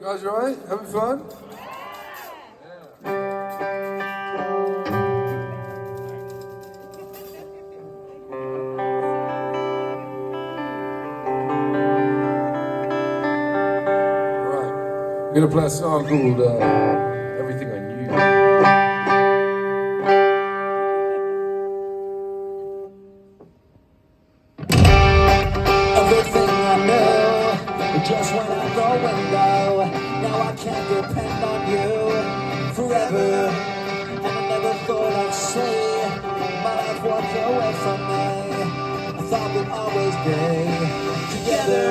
Guys, all right? Having fun? We're gonna play a song called Everything I Knew. Everything I knew just went out the window. Now I can't depend on you forever. And I never thought I'd see my life walk away from me. I thought we'd always be together.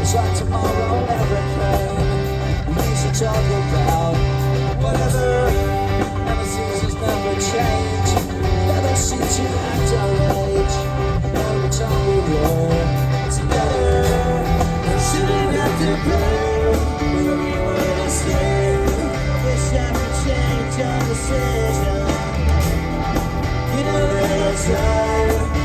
It's like tomorrow never came. We used to talk about whatever, and the seasons never change. Never seem to act our age. Every time we were together, we shouldn't have to prove whether we were the same. Wish I could change our decision. You know that it's right.